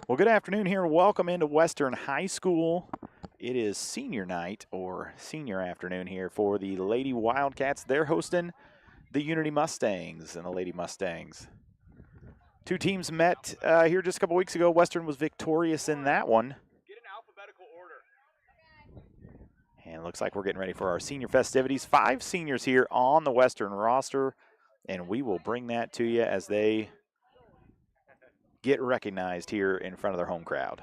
Well, good afternoon here. Welcome into Western High School. It is senior night or senior afternoon here for the Lady Wildcats. They're hosting the Unity Mustangs and the Lady Mustangs. Two teams met here just a couple weeks ago. Western was victorious in that one. And it looks like we're getting ready for our senior festivities. 5 seniors here on the Western roster, and we will bring that to you as they get recognized here in front of their home crowd.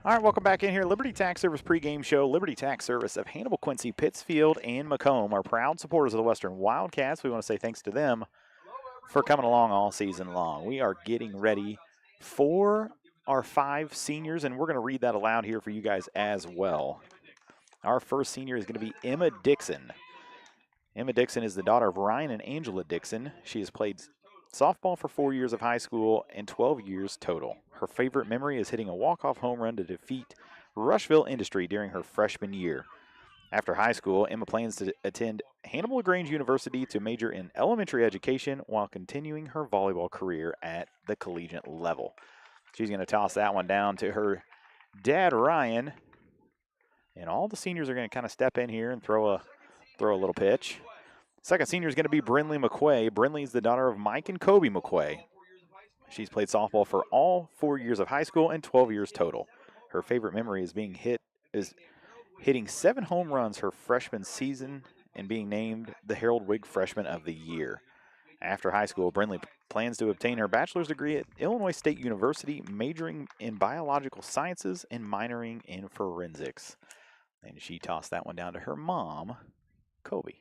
All right, welcome back in here. Liberty Tax Service pregame show. Liberty Tax Service of Hannibal, Quincy, Pittsfield, and Macomb are proud supporters of the Western Wildcats. We want to say thanks to them for coming along all season long. We are getting ready for our 5 seniors, and we're going to read that aloud here for you guys as well. Our first senior is going to be Emma Dixon. Emma Dixon is the daughter of Ryan and Angela Dixon. She has played softball for 4 years of high school and 12 years total. Her favorite memory is hitting a walk-off home run to defeat Rushville Industry during her freshman year. After high school, Emma plans to attend Hannibal LaGrange University to major in elementary education while continuing her volleyball career at the collegiate level. She's going to toss that one down to her dad, Ryan. And all the seniors are going to kind of step in here and throw a little pitch. Second senior is going to be Brinley McQuay. Brinley is the daughter of Mike and Kobe McQuay. She's played softball for all 4 years of high school and 12 years total. Her favorite memory is hitting 7 home runs her freshman season and being named the Harold Wigg Freshman of the Year. After high school, Brinley plans to obtain her bachelor's degree at Illinois State University, majoring in biological sciences and minoring in forensics. And she tossed that one down to her mom, Kobe.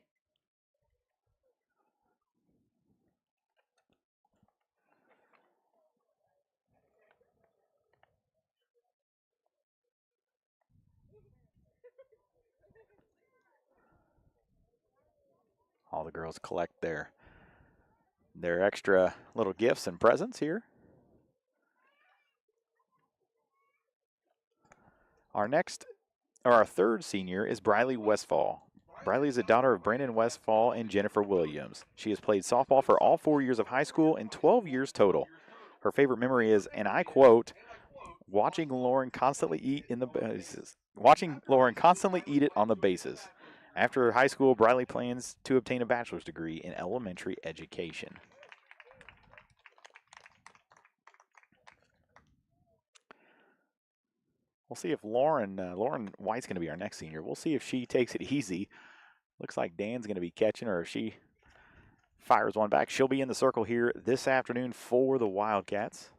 All the girls collect their extra little gifts and presents here. Our third senior is Briley Westfall. Briley is the daughter of Brandon Westfall and Jennifer Williams. She has played softball for all 4 years of high school and 12 years total. Her favorite memory is, and I quote, watching Lauren constantly eat it on the bases. After high school, Briley plans to obtain a bachelor's degree in elementary education. We'll see if Lauren White's going to be our next senior. We'll see if she takes it easy. Looks like Dan's going to be catching her. If she fires one back, she'll be in the circle here this afternoon for the Wildcats.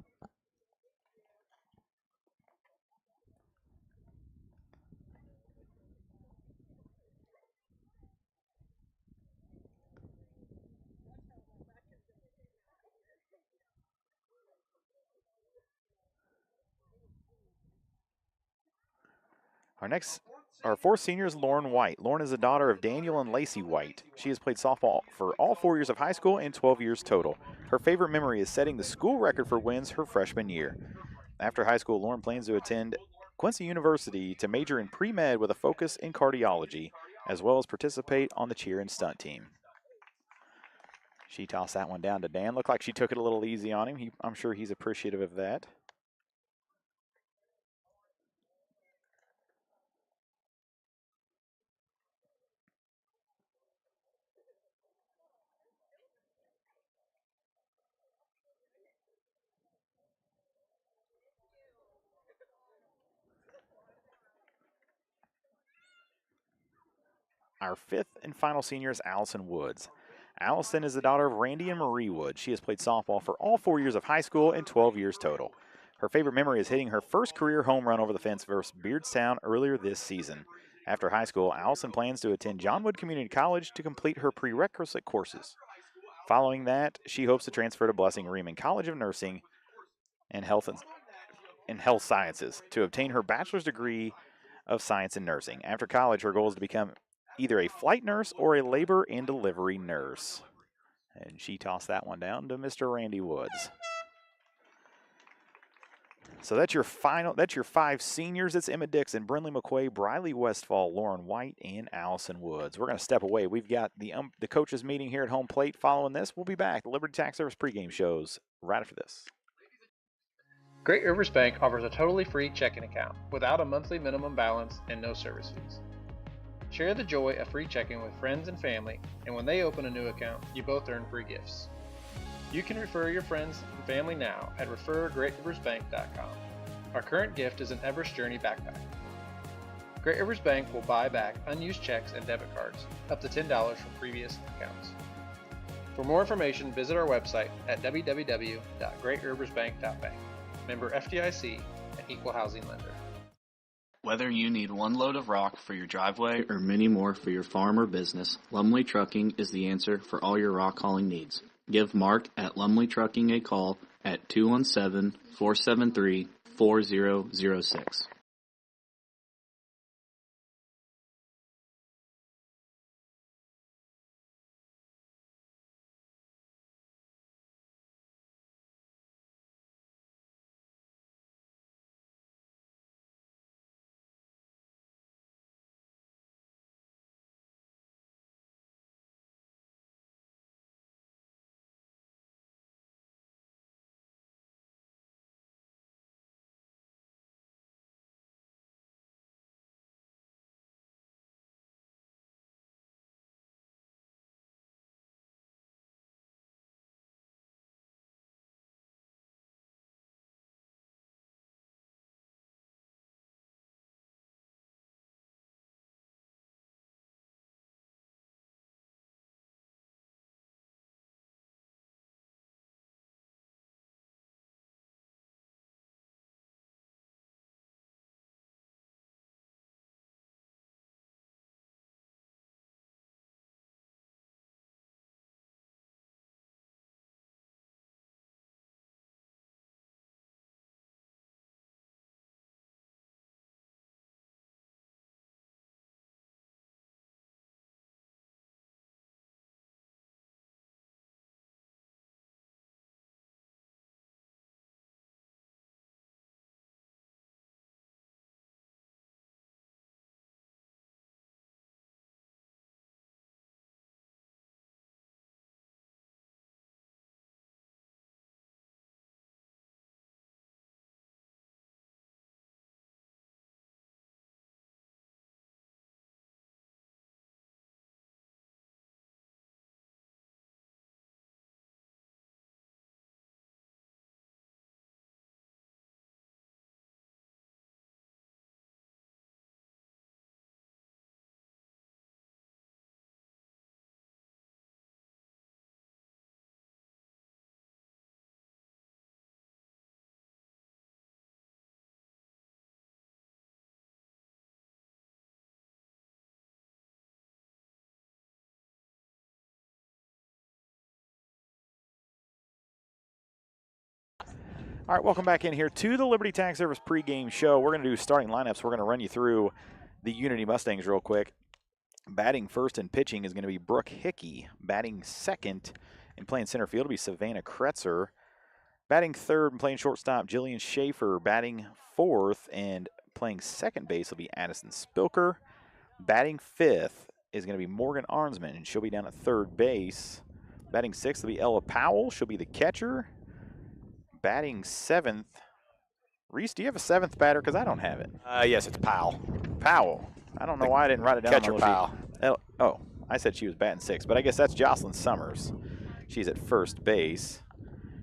Our fourth senior is Lauren White. Lauren is the daughter of Daniel and Lacey White. She has played softball for all 4 years of high school and 12 years total. Her favorite memory is setting the school record for wins her freshman year. After high school, Lauren plans to attend Quincy University to major in pre-med with a focus in cardiology, as well as participate on the cheer and stunt team. She tossed that one down to Dan. Looked like she took it a little easy on him. I'm sure he's appreciative of that. Our fifth and final senior is Allison Woods. Allison is the daughter of Randy and Marie Woods. She has played softball for all 4 years of high school and 12 years total. Her favorite memory is hitting her first career home run over the fence versus Beardstown earlier this season. After high school, Allison plans to attend John Wood Community College to complete her prerequisite courses. Following that, she hopes to transfer to Blessing Riemann College of Nursing and Health Sciences to obtain her bachelor's degree of science in nursing. After college, her goal is to become either a flight nurse or a labor and delivery nurse. And she tossed that one down to Mr. Randy Woods. So that's your five seniors. It's Emma Dixon, Brinley McQuay, Briley Westfall, Lauren White, and Allison Woods. We're going to step away. We've got the coaches meeting here at home plate. Following this, we'll be back. The Liberty Tax Service pregame shows right after this. Great Rivers Bank offers a totally free checking account without a monthly minimum balance and no service fees. Share the joy of free checking with friends and family, and when they open a new account, you both earn free gifts. You can refer your friends and family now at refergreatriversbank.com. Our current gift is an Everest Journey backpack. Great Rivers Bank will buy back unused checks and debit cards, up to $10 from previous accounts. For more information, visit our website at www.greatriversbank.bank. Member FDIC, an equal housing lender. Whether you need one load of rock for your driveway or many more for your farm or business, Lumley Trucking is the answer for all your rock hauling needs. Give Mark at Lumley Trucking a call at 217-473-4006. All right, welcome back in here to the Liberty Tax Service pregame show. We're going to do starting lineups. We're going to run you through the Unity Mustangs real quick. Batting first and pitching is going to be Brooke Hickey. Batting second and playing center field will be Savannah Kretzer. Batting third and playing shortstop, Jillian Schaefer. Batting fourth and playing second base will be Addison Spilker. Batting fifth is going to be Morgan Arnsman, and she'll be down at third base. Batting sixth will be Ella Powell. She'll be the catcher. Batting seventh. Reese, do you have a seventh batter? Because I don't have it. Yes, it's Powell. Powell. I don't know why I didn't write it down. Catcher Powell. Oh, I said she was batting sixth, but I guess that's Jocelyn Summers. She's at first base.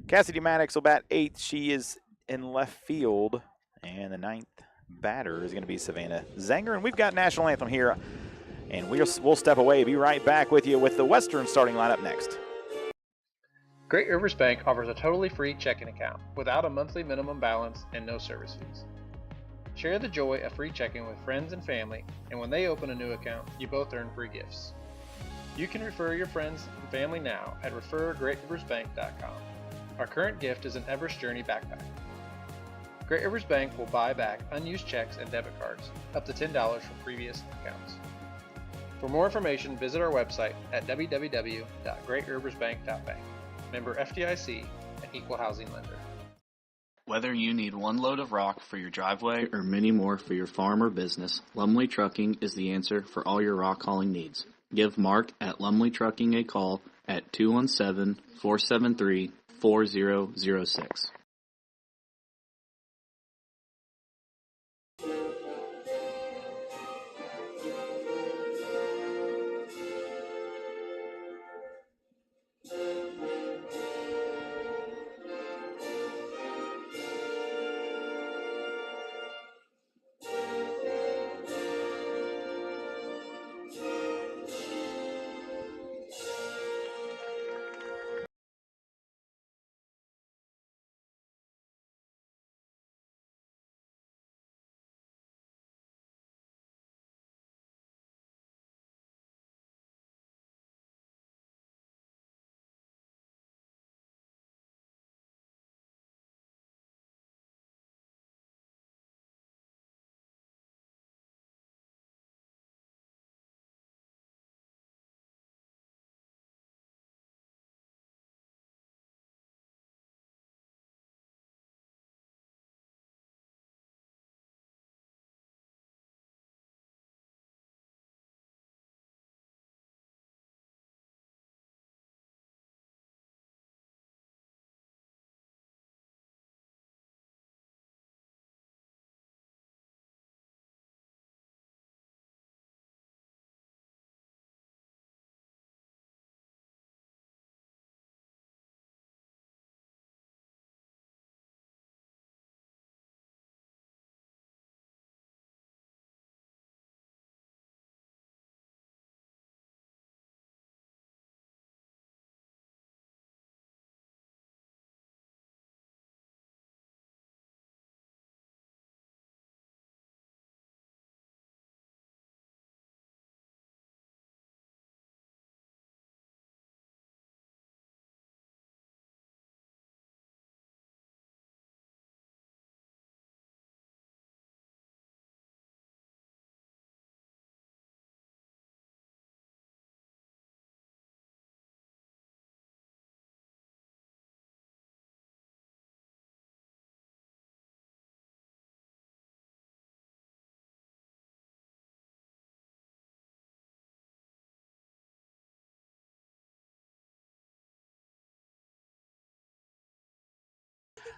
Cassidy Maddox will bat eighth. She is in left field. And the ninth batter is going to be Savannah Zanger. And we've got National Anthem here And we'll step away. Be right back with you with the Western starting lineup next. Great Rivers Bank offers a totally free checking account without a monthly minimum balance and no service fees. Share the joy of free checking with friends and family, and when they open a new account, you both earn free gifts. You can refer your friends and family now at refergreatriversbank.com. Our current gift is an Everest Journey backpack. Great Rivers Bank will buy back unused checks and debit cards, up to $10 from previous accounts. For more information, visit our website at www.greatriversbank.bank. Member FDIC, an equal housing lender. Whether you need one load of rock for your driveway or many more for your farm or business, Lumley Trucking is the answer for all your rock hauling needs. Give Mark at Lumley Trucking a call at 217-473-4006.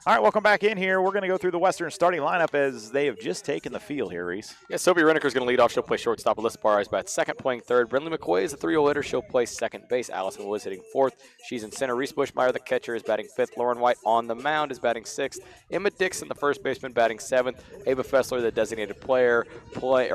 All right, welcome back in here. We're going to go through the Western starting lineup as they have just taken the field here, Reese. Yeah, Sophie Reneker's going to lead off. She'll play shortstop. Alyssa Barr is batting second, playing third. Brindley McQuay is the 3-hole hitter. She'll play second base. Allison Woods hitting fourth. She's in center. Reese Bushmeyer, the catcher, is batting fifth. Lauren White on the mound is batting sixth. Emma Dixon, the first baseman, batting seventh. Ava Fessler, the designated player,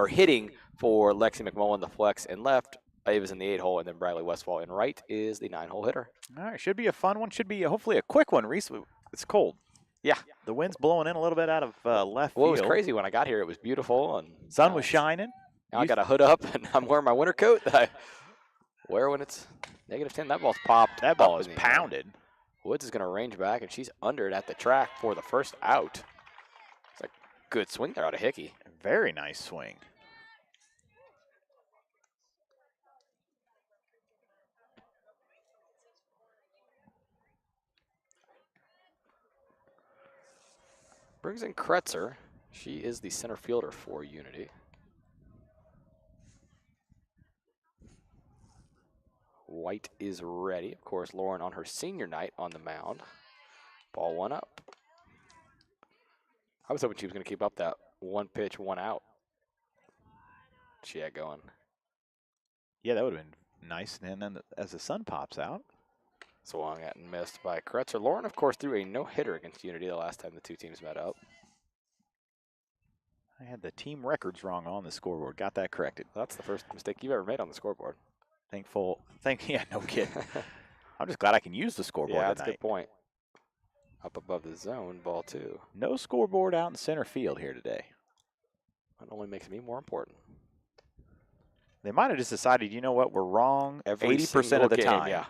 hitting for Lexi McMullen, the flex, in left. Ava's in the 8-hole, and then Bradley Westfall in right is the 9-hole hitter. All right, should be a fun one. Should be hopefully a quick one, Reese. It's cold. Yeah. The wind's blowing in a little bit out of left field. Well, it was crazy when I got here. It was beautiful. And sun was shining. Now I got a hood up, and I'm wearing my winter coat that I wear when it's -10. That ball's popped. That ball is pounded. Woods is going to range back, and she's under it at the track for the first out. It's a good swing there out of Hickey. Very nice swing. Brings in Kretzer. She is the center fielder for Unity. White is ready. Of course, Lauren on her senior night on the mound. Ball one up. I was hoping she was going to keep up that one pitch, one out she had going. Yeah, that would have been nice. And then as the sun pops out. Swung at and missed by Kretzer. Lauren, of course, threw a no-hitter against Unity the last time the two teams met up. I had the team records wrong on the scoreboard. Got that corrected. That's the first mistake you've ever made on the scoreboard. Yeah, no kidding. I'm just glad I can use the scoreboard Yeah, that's a tonight. good point. Up above the zone, ball 2. No scoreboard out in center field here today. That only makes me more important. They might have just decided, you know what, we're wrong Every 80% of the single game, time. Yeah.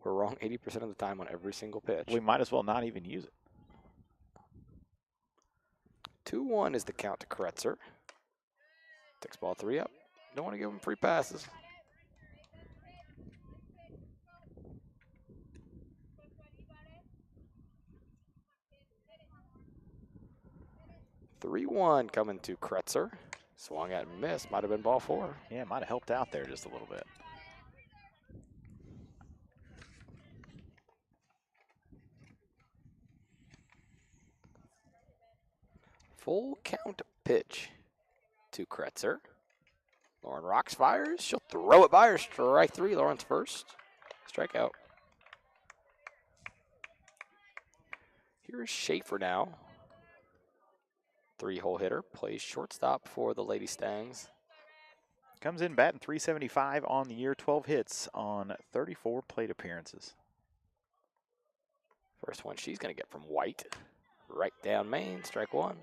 We're wrong 80% of the time on every single pitch. We might as well not even use it. 2-1 is the count to Kretzer. Takes ball 3 up. Don't want to give him free passes. (3-1) coming to Kretzer. Swung at and missed. Might have been ball 4. Yeah, it might have helped out there just a little bit. Full count pitch to Kretzer. Lauren Rocks fires. She'll throw it by her. Strike 3. Lauren's first. Strikeout. Here's Schaefer now. 3-hole hitter. Plays shortstop for the Lady Stangs. Comes in batting .375 on the year, 12 hits on 34 plate appearances. First one she's going to get from White. Right down main. Strike 1.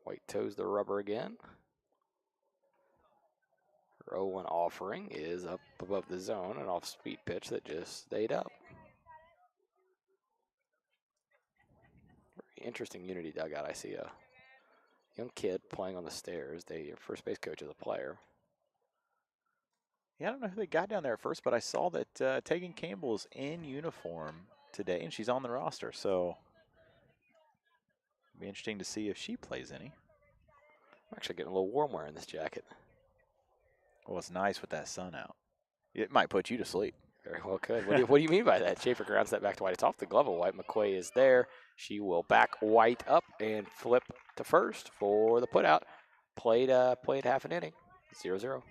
White toes the rubber again. Her 0-1 offering is up above the zone, an off-speed pitch that just stayed up. Very interesting Unity dugout. I see a young kid playing on the stairs. Your first base coach is a player. Yeah, I don't know who they got down there at first, but I saw that Tegan Campbell is in uniform today, and she's on the roster, so it'll be interesting to see if she plays any. I'm actually getting a little warm wearing this jacket. Well, it's nice with that sun out. It might put you to sleep. Very well could. What do you mean by that? Schaefer grounds that back to White. It's off the glove of White. McQuay is there. She will back White up and flip to first for the putout. Played half an inning. 0-0.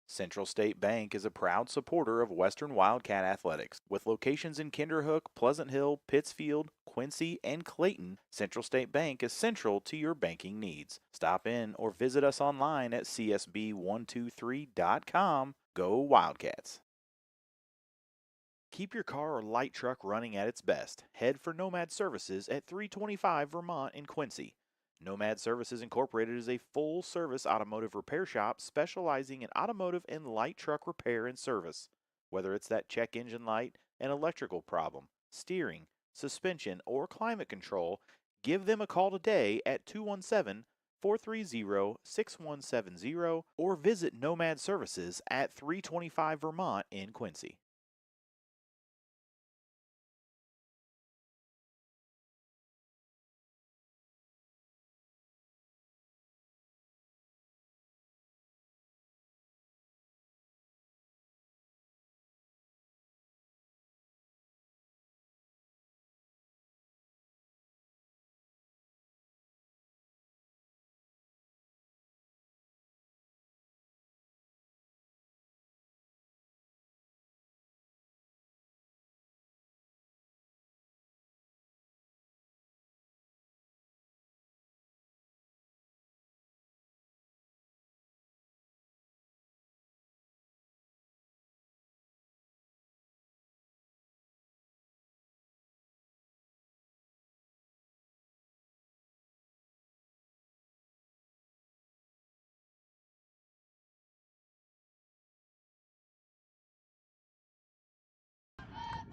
Central State Bank is a proud supporter of Western Wildcat Athletics. With locations in Kinderhook, Pleasant Hill, Pittsfield, Quincy, and Clayton, Central State Bank is central to your banking needs. Stop in or visit us online at csb123.com. Go Wildcats! Keep your car or light truck running at its best. Head for Nomad Services at 325 Vermont in Quincy. Nomad Services Incorporated is a full-service automotive repair shop specializing in automotive and light truck repair and service. Whether it's that check engine light, an electrical problem, steering, suspension, or climate control, give them a call today at 217-430-6170 or visit Nomad Services at 325 Vermont in Quincy.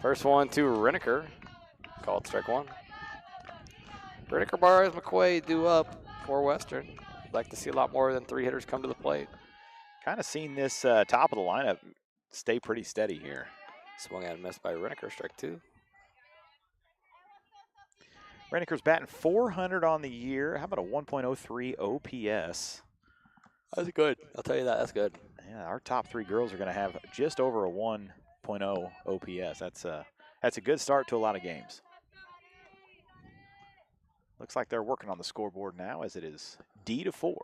First one to Reneker. Called strike 1. Reneker bars McQuay due up for Western. Like to see a lot more than 3 hitters come to the plate. Kind of seen this top of the lineup stay pretty steady here. Swung at and missed by Reneker. Strike 2. Reneker's batting .400 on the year. How about a 1.03 OPS? That's good. I'll tell you that. That's good. Yeah, our top 3 girls are going to have just over a 1.0 OPS. That's a good start to a lot of games. Looks like they're working on the scoreboard now as it is D-4.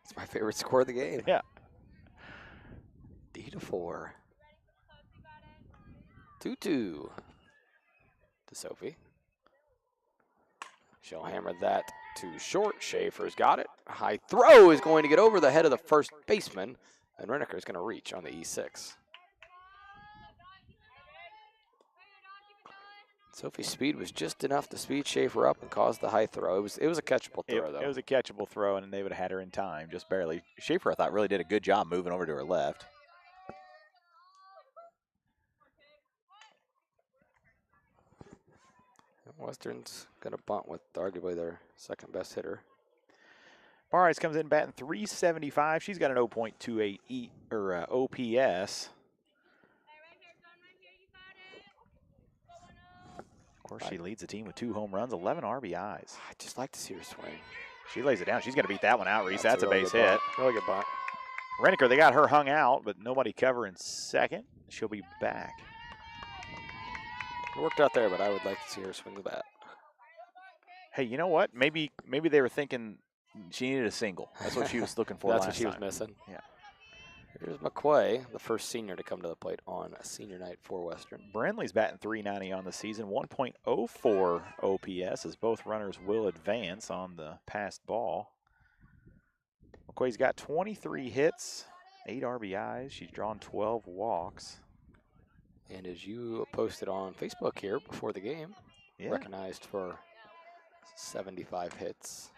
It's my favorite score of the game. Yeah. 4. 2-2 to Sophie. She'll hammer that to short. Schaefer's got it. High throw is going to get over the head of the first baseman, and Renneker is going to reach on the E6. Sophie's speed was just enough to speed Schaefer up and cause the high throw. It was a catchable throw, though. It was a catchable throw, and they would have had her in time, just barely. Schaefer, I thought, really did a good job moving over to her left. Western's going to bunt with arguably their second best hitter. Barres comes in batting .375. She's got an 0.28 OPS. Of course, she leads the team with 2 home runs, 11 RBIs. I just like to see her swing. She lays it down. She's going to beat that one out, Reese. That's a really base good hit. bunt. Really good bunt. Renneker, they got her hung out, but nobody covering second. She'll be back. It worked out there, but I would like to see her swing the bat. Hey, you know what? Maybe they were thinking she needed a single. That's what she was looking for That's last what she was time. missing. Yeah. Here's McQuay, the first senior to come to the plate on a senior night for Western. Brindley's batting .390 on the season, 1.04 OPS as both runners will advance on the passed ball. McQuay's got 23 hits, 8 RBIs. She's drawn 12 walks. And as you posted on Facebook here before the game, recognized for 75 hits.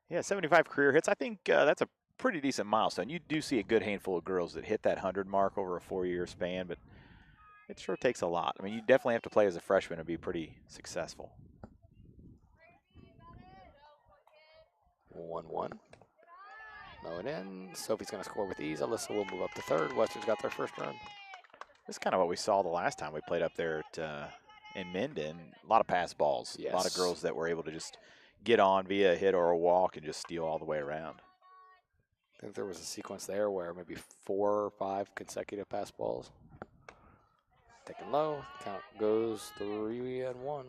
Yeah, 75 career hits. I think that's a pretty decent milestone. You do see a good handful of girls that hit that 100 mark over a 4-year span, but it sure takes a lot. I mean, you definitely have to play as a freshman to be pretty successful. 1-1. Low and in. Sophie's going to score with ease. Alyssa will move up to third. Western's got their first run. This is kind of what we saw the last time we played up there at, in Minden. A lot of pass balls. Yes. A lot of girls that were able to just get on via a hit or a walk and just steal all the way around. I think there was a sequence there where maybe 4 or 5 consecutive pass balls. Taken low. Count goes 3-1.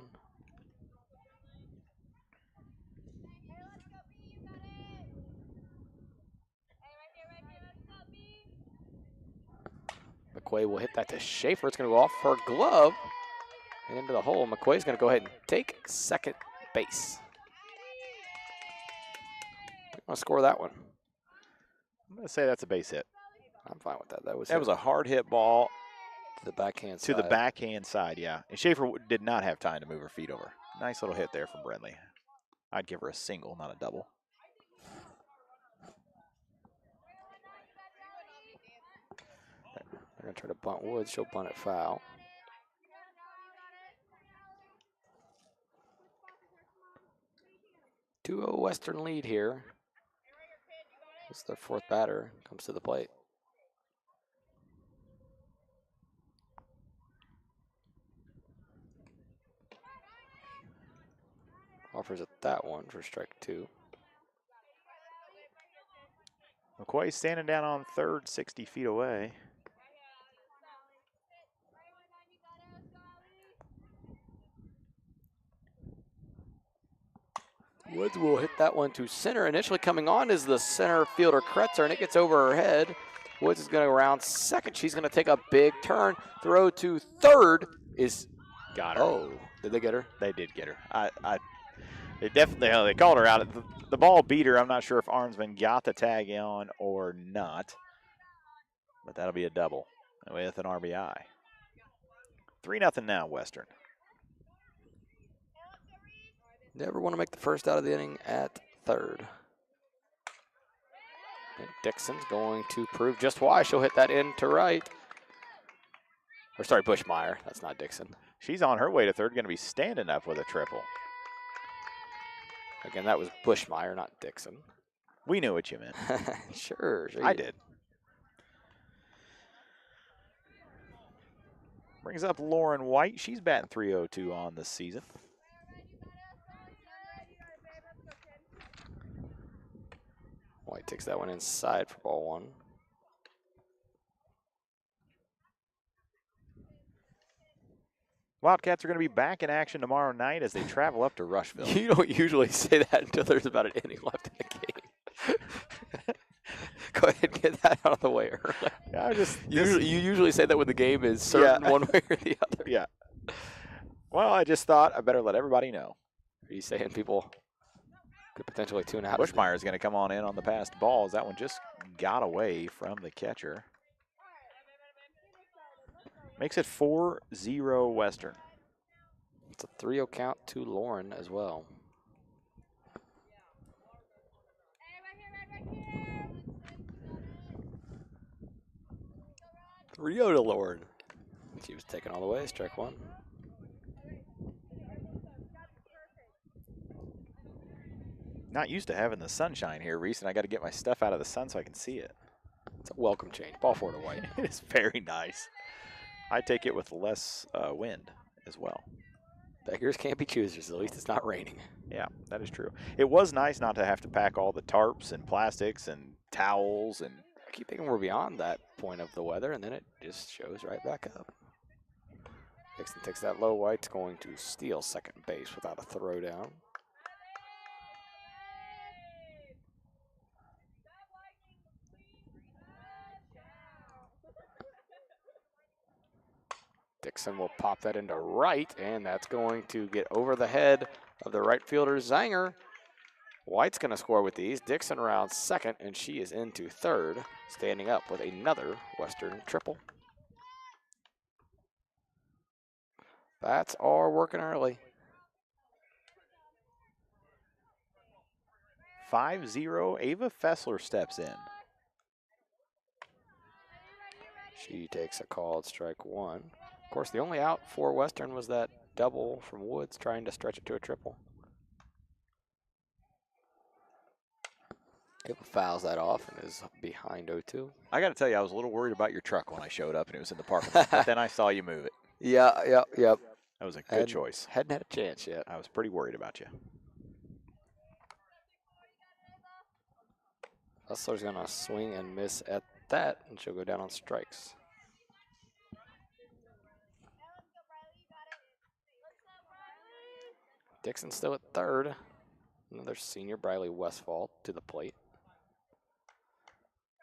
McQuay will hit that to Schaefer. It's going to go off her glove and into the hole. McQuay's going to go ahead and take second base. I'm going to score that one. I'm going to say that's a base hit. I'm fine with that. That was a hard hit ball to the backhand to side. the backhand side, yeah. And Schaefer did not have time to move her feet over. Nice little hit there from Brindley. I'd give her a single, not a double. They're going to try to bunt Woods. She'll bunt it foul. Two-0 Western lead here. This is their fourth batter. Comes to the plate. Offers at that one for strike 2. McQuay standing down on third, 60 feet away. Woods will hit that one to center. Initially coming on is the center fielder Kretzer, and it gets over her head. Woods is going to go around second. She's going to take a big turn. Throw to third is Got her. Oh, did they get her? They did get her. They definitely they called her out. The ball beat her. I'm not sure if Arnsman got the tag on or not, but that'll be a double with an RBI. 3-0 now, Western. Never want to make the first out of the inning at third. And Dixon's going to prove just why. She'll hit that in to right. Or sorry, Bushmeyer. That's not Dixon. She's on her way to third, going to be standing up with a triple. Again, that was Bushmeyer, not Dixon. We knew what you meant. Sure I you did. Brings up Lauren White. She's batting .302 on the season. White takes that one inside for ball 1. Wildcats are going to be back in action tomorrow night as they travel up to Rushville. You don't usually say that until there's about an inning left in the game. ahead and get that out of the way early. I just You usually say that when the game is certain one way or the other. yeah. Well, I just thought I better let everybody know. Are you saying people could potentially tune out? Bushmeyer is going to come on in on the passed balls. That one just got away from the catcher. Makes it 4-0 Western. It's a 3-0 count to Lauren as well. Rio to Lauren. She was taken all the way. Strike one. Not used to having the sunshine here, Reese, and I got to get my stuff out of the sun so I can see it. It's a welcome change. Ball 4 to white. It is very nice. I take it with less wind as well. Beggars can't be choosers. At least it's not raining. Yeah, that is true. It was nice not to have to pack all the tarps and plastics and towels. And I keep thinking we're beyond that point of the weather, and then it just shows right back up. Dixon takes that low. White's going to steal second base without a throw down. Dixon will pop that into right, and that's going to get over the head of the right fielder, Zanger. White's going to score with these. Dixon rounds second, and she is into third, standing up with another Western triple. Bats are working early. 5-0, Ava Fessler steps in. She takes a call at strike one. Of course, the only out for Western was that double from Woods trying to stretch it to a triple. Ava fouls that off and is behind 0-2. I got to tell you, I was a little worried about your truck when I showed up and it was in the parking lot, but then I saw you move it. Yep. That was a good choice. Hadn't had a chance yet. I was pretty worried about you. Hustler's going to swing and miss at that, and she'll go down on strikes. Dixon still at third. Another senior, Briley Westfall, to the plate.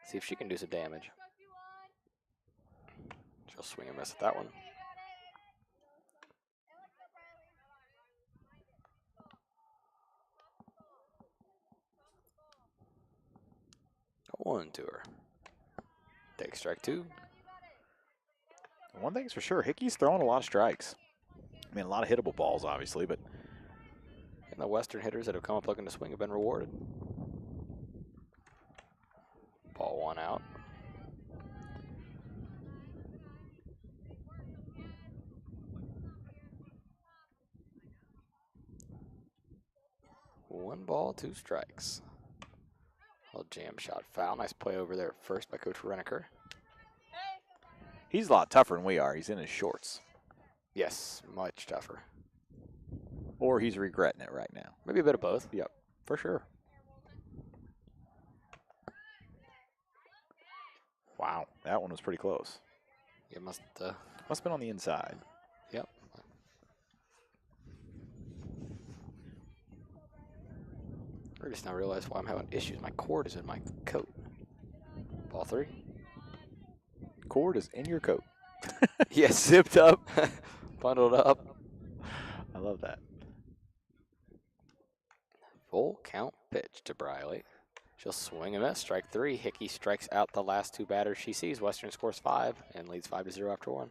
See if she can do some damage. She'll swing and miss at that one. One to her. Take strike two. One thing's for sure, Hickey's throwing a lot of strikes. I mean, a lot of hittable balls, obviously, but And the Western hitters that have come up looking to swing have been rewarded. Ball one out. One ball, two strikes. Little jam shot foul. Nice play over there at first by Coach Reneker. he's a lot tougher than we are. He's in his shorts. Yes, much tougher. Or he's regretting it right now. Maybe a bit of both. Yep, for sure. Wow, that one was pretty close. You must have been on the inside. Yep. I just now realize why I'm having issues. My cord is in my coat. Ball three. Cord is in your coat. Yes, zipped up, bundled up. I love that. Full count pitch to Briley. She'll swing and miss. Strike three. Hickey strikes out the last two batters she sees. Western scores 5 and leads 5-0 after one.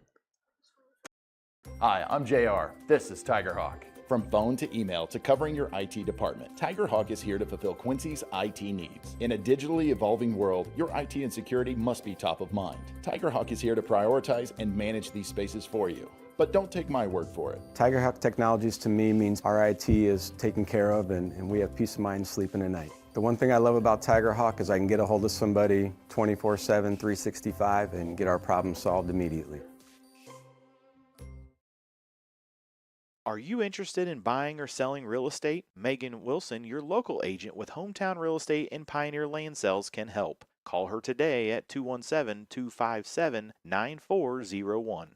Hi, I'm JR. This is Tiger Hawk. From phone to email to covering your IT department, Tiger Hawk is here to fulfill Quincy's IT needs. In a digitally evolving world, your IT and security must be top of mind. Tiger Hawk is here to prioritize and manage these spaces for you. But don't take my word for it. Tiger Hawk Technologies to me means our IT is taken care of and we have peace of mind sleeping at night. The one thing I love about Tiger Hawk is I can get a hold of somebody 24/7, 365 and get our problem solved immediately. Are you interested in buying or selling real estate? Megan Wilson, your local agent with Hometown Real Estate and Pioneer Land Sales, can help. Call her today at 217-257-9401.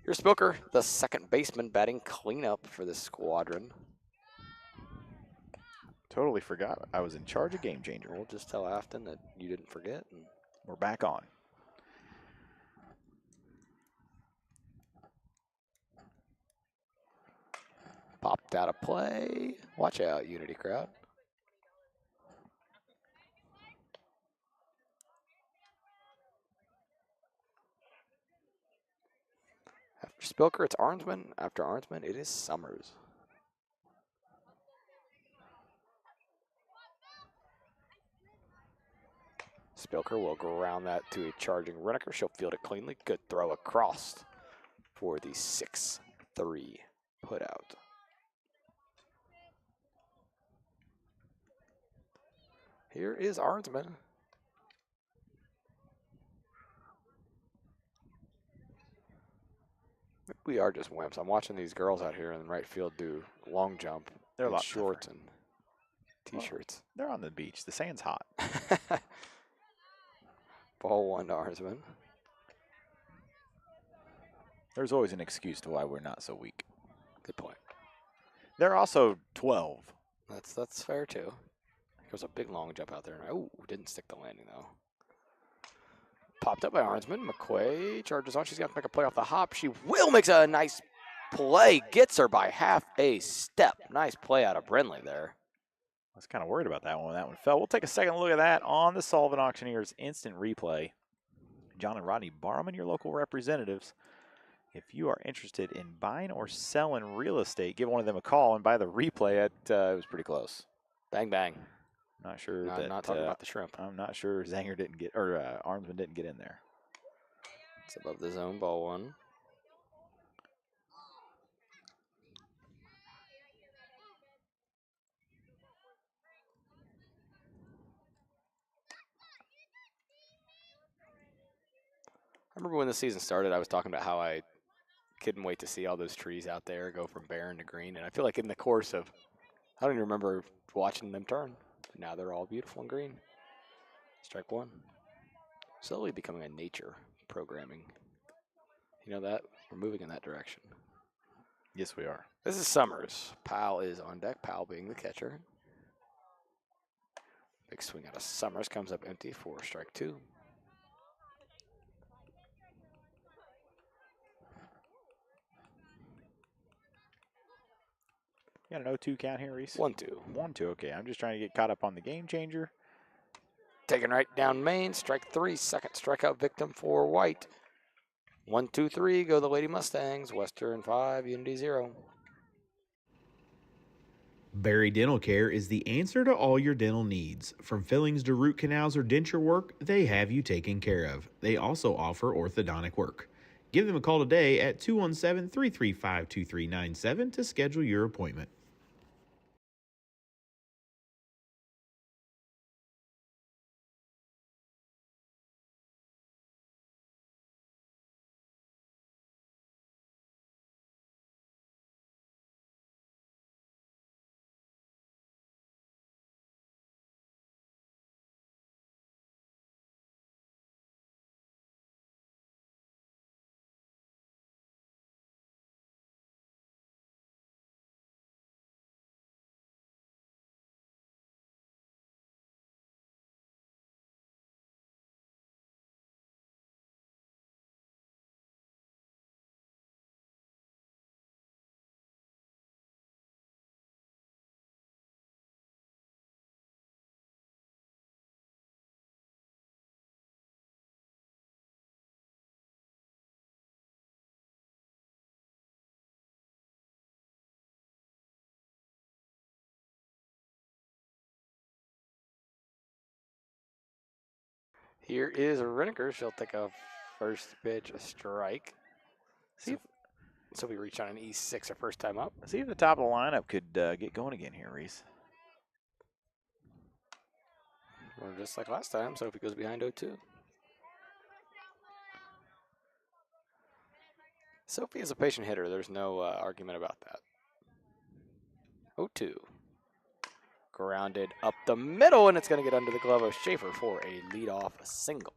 Here's Spilker, the second baseman, batting cleanup for this squadron. Totally forgot I was in charge of Game Changer. We'll just tell Afton that you didn't forget. And We're back on. popped out of play. Watch out, Unity crowd. After Spilker, it's Arnsman. After Arnsman, it is Summers. Spilker will ground that to a charging Reneker. She'll field it cleanly. Good throw across for the 6-3 putout. Here is Arnsman. We are just wimps. I'm watching these girls out here in right field do long jump. They're a in lot shorts different. and t-shirts. They're on the beach. The sand's hot. Ball 1 to Arnsman. There's always an excuse to why we're not so weak. Good point. They're also 12. That's fair too. There's a big long jump out there. Oh, didn't stick the landing though. Popped up by Arnsman. McQuay charges on. She's got to make a play off the hop. She will make a nice play. Gets her by half a step. Nice play out of Brinley there. I was kind of worried about that one when that one fell. We'll take a second look at that on the Sullivan Auctioneers instant replay. John and Rodney Barman, your local representatives. If you are interested in buying or selling real estate, give one of them a call and buy the replay. It was pretty close. Bang, bang. Not sure No, that. not talking about the shrimp. I'm not sure Zanger didn't get, or Arnsman didn't get in there. It's above the zone, ball 1. I remember when the season started, I was talking about how I couldn't wait to see all those trees out there go from barren to green. And I feel like in the course of, I don't even remember watching them turn. But now they're all beautiful and green. Strike 1. Slowly becoming a nature programming. You know that? We're moving in that direction. Yes, we are. This is Summers. Powell is on deck. Powell being the catcher. Big swing out of Summers. Comes up empty for strike 2. You got an 0-2 count here, Reese? 1-2. 1-2, okay. I'm just trying to get caught up on the Game Changer. Taken right down main. Strike 3. Second strikeout victim for White. 1, 2, 3. Go the Lady Mustangs. Western 5. Unity 0. Barry Dental Care is the answer to all your dental needs. From fillings to root canals or denture work, they have you taken care of. They also offer orthodontic work. Give them a call today at 217-335-2397 to schedule your appointment. Here is Reneker. She'll take a first pitch, a strike. So we reach on an E6 our first time up. See if the top of the lineup could get going again here, Reese. Or just like last time, Sophie goes behind 0-2. Sophie is a patient hitter. There's no argument about that. 0-2. Grounded up the middle, and it's going to get under the glove of Schaefer for a leadoff single.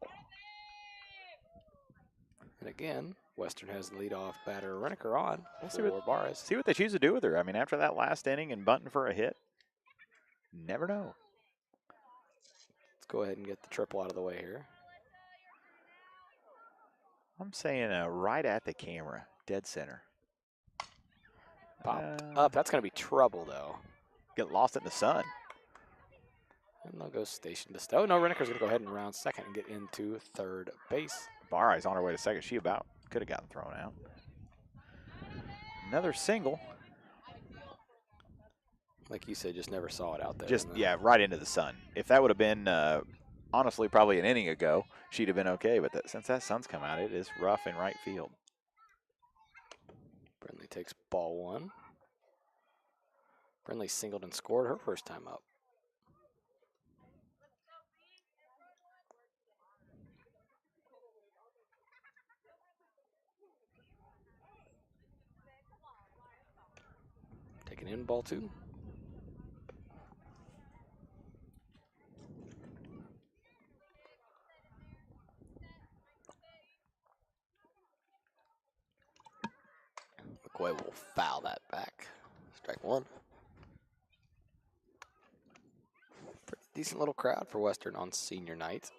And again, Western has the leadoff batter Reniker on We'll see for Barres. See what they choose to do with her. I mean, after that last inning and bunting for a hit, never know. Let's go ahead and get the triple out of the way here. I'm saying right at the camera, dead center. Pop up. That's going to be trouble, though. Get lost in the sun. And they'll go station to oh no, Reniker's going to go ahead and round second and get into third base. Barres on her way to second. She about could have gotten thrown out. Another single. Like you said, just never saw it out there. Just, yeah, right into the sun. If that would have been, honestly, probably an inning ago, she'd have been okay. But since that sun's come out, it is rough in right field. Brindley takes ball one. Brindley singled and scored her first time up. Taking in ball two. McCoy will foul that back. Strike one. Pretty decent little crowd for Western on senior night.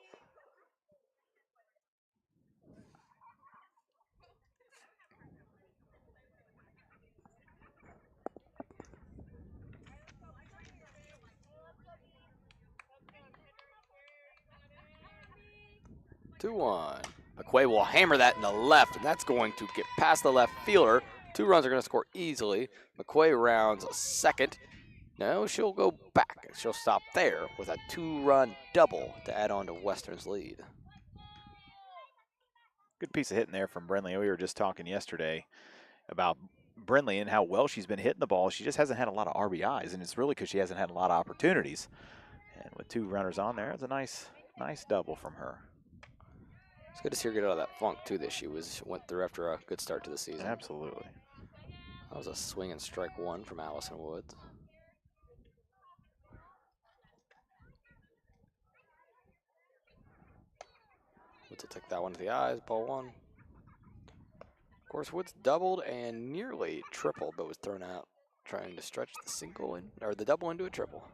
Two one. McQuay will hammer that in the left, and that's going to get past the left fielder. 2 runs are going to score easily. McQuay rounds second. No, she'll go back. She'll stop there with a 2-run double to add on to Western's lead. Good piece of hitting there from Brindley. We were just talking yesterday about Brindley and how well she's been hitting the ball. She just hasn't had a lot of RBIs, and it's really because she hasn't had a lot of opportunities. And with 2 runners on there, it's a nice double from her. It's good to see her get out of that funk, too, that she went through after a good start to the season. Absolutely. That was a swing and strike one from Allison Woods. Woods will take that one to the eyes, ball one. Of course, Woods doubled and nearly tripled, but was thrown out trying to stretch the single or the double into a triple.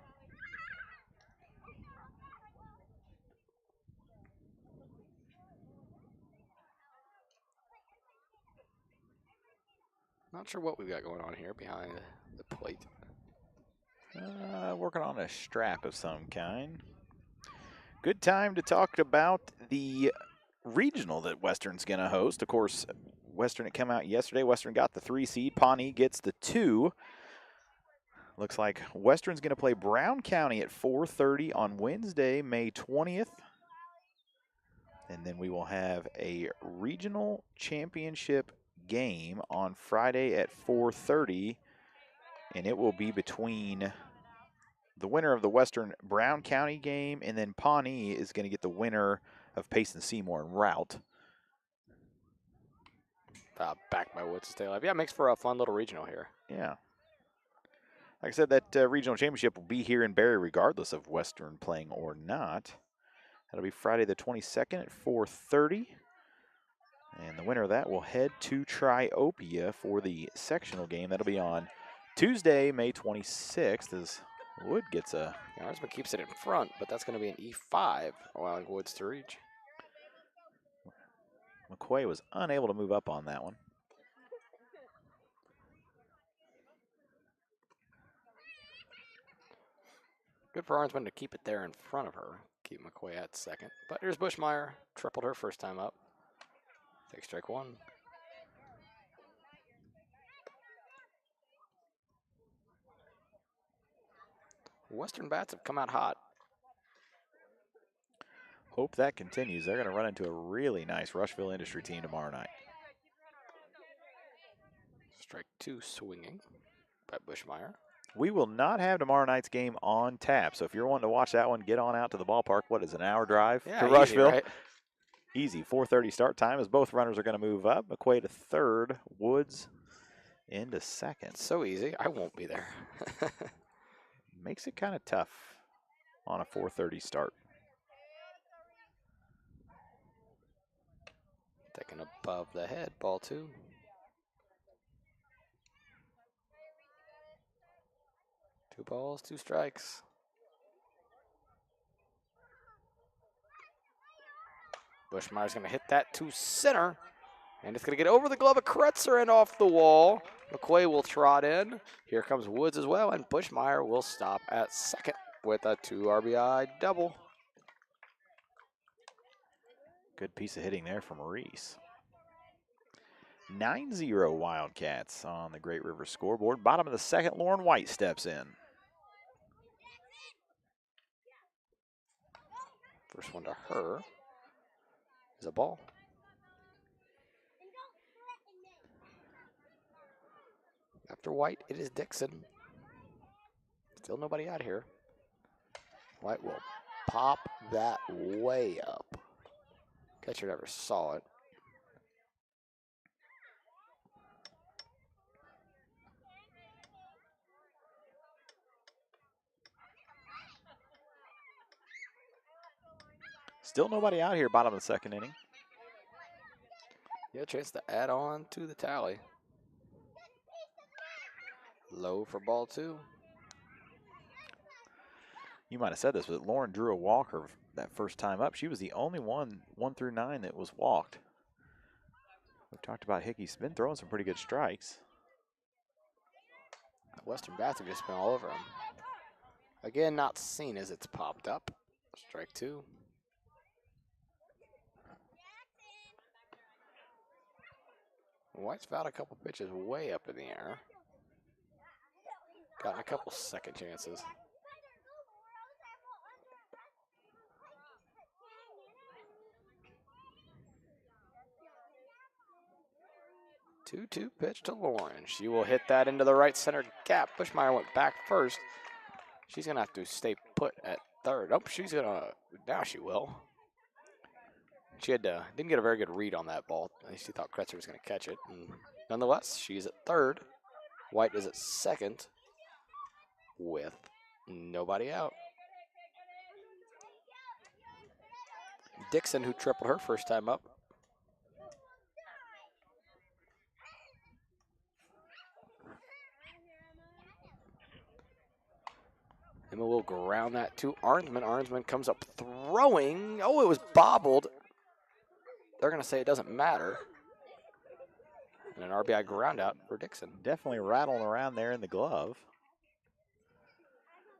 Not sure what we've got going on here behind the plate. Working on a strap of some kind. Good time to talk about the regional that Western's going to host. Of course, Western had come out yesterday. Western got the 3 seed. Pawnee gets the 2. Looks like Western's going to play Brown County at 4:30 on Wednesday, May 20th. And then we will have a regional championship game on Friday at 4:30, and it will be between the winner of the Western Brown County game, and then Pawnee is going to get the winner of Payson Seymour and Route. Back by Woods to stay alive. Yeah, it makes for a fun little regional here. Yeah. Like I said, that regional championship will be here in Barry regardless of Western playing or not. That'll be Friday the 22nd at 4:30. And the winner of that will head to Triopia for the sectional game. That'll be on Tuesday, May 26th, as Wood gets a... Arsman keeps it in front, but that's going to be an E5, allowing Woods to reach. McQuay was unable to move up on that one. Good for Arnsman to keep it there in front of her. Keep McQuay at second. But here's Bushmeyer. Tripled her first time up. Take strike one. Western bats have come out hot. Hope that continues. They're going to run into a really nice Rushville Industry team tomorrow night. Strike two swinging by Bushmeyer. We will not have tomorrow night's game on tap. So if you're wanting to watch that one, get on out to the ballpark. What is an hour drive to Rushville? Right? Easy. 4:30 start time as both runners are going to move up. McQuay to third. Woods into second. So easy. I won't be there. Makes it kind of tough on a 4:30 start. Taken above the head, ball 2. Two balls, 2 strikes. Bushmeyer's going to hit that to center. And it's going to get over the glove of Kretzer and off the wall. McQuay will trot in. Here comes Woods as well, and Bushmeyer will stop at second with a 2 RBI double. Good piece of hitting there from Reese. 9-0 Wildcats on the Great River scoreboard. Bottom of the second, Lauren White steps in. First one to her is a ball. After White, it is Dixon. Still nobody out here. White will pop that way up. Catcher never saw it. Still nobody out here, bottom of the second inning. Yeah, chance to add on to the tally. Low for ball 2. You might have said this, but Lauren drew a walker that first time up. She was the only one, 1 through 9, that was walked. We've talked about Hickey's been throwing some pretty good strikes. Western Bastard just been all over him. Again, not seen as it's popped up. Strike 2. White's fouled a couple pitches way up in the air. Gotten a couple second chances. Two-two pitch to Lauren. She will hit that into the right center gap. Bushmeyer went back first. She's going to have to stay put at third. Oh, she's going to, now she will. She had didn't get a very good read on that ball. At least she thought Kretzer was going to catch it. And nonetheless, she's at third. White is at second with nobody out. Dixon, who tripled her first time up. Emma will ground that to Arnsman. Arnsman comes up throwing. Oh, it was bobbled. They're going to say it doesn't matter. And an RBI ground out for Dixon. Definitely rattling around there in the glove.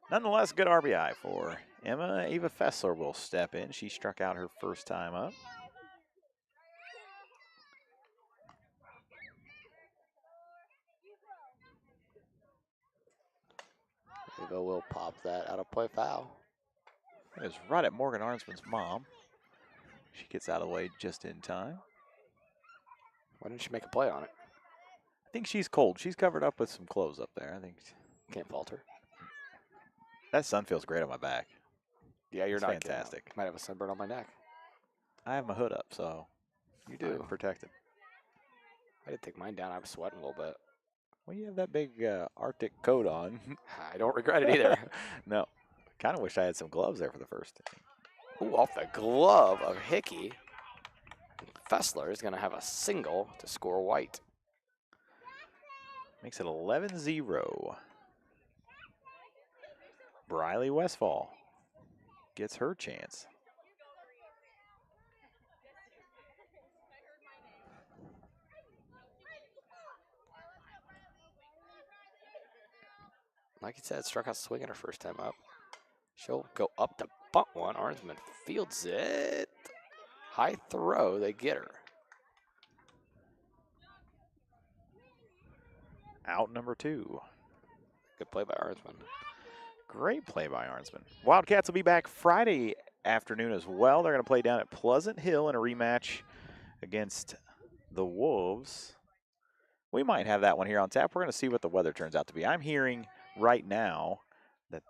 Nonetheless, good RBI for Emma. Ava Fessler will step in. She struck out her first time up. Ava will pop that out of play foul. It was right at Morgan Arnsman's mom. She gets out of the way just in time. Why didn't she make a play on it? I think she's cold. She's covered up with some clothes up there. I think Can't fault her. that sun feels great on my back. Yeah, you're It's not fantastic. kidding. Might have a sunburn on my neck. I have my hood up, so You do. I'm protected. I did take mine down. I was sweating a little bit. Well, you have that big Arctic coat on. I don't regret it either. No. Kind of wish I had some gloves there for the first inning. Ooh, off the glove of Hickey. Fessler is going to have a single to score White. Makes it 11-0. Briley Westfall gets her chance. Like you said, struck out swinging her first time up. She'll go up to bunt one. Arnsman fields it. High throw, they get her. Out number 2. Good play by Arnsman. Great play by Arnsman. Wildcats will be back Friday afternoon as well. They're going to play down at Pleasant Hill in a rematch against the Wolves. We might have that one here on tap. We're going to see what the weather turns out to be. I'm hearing right now that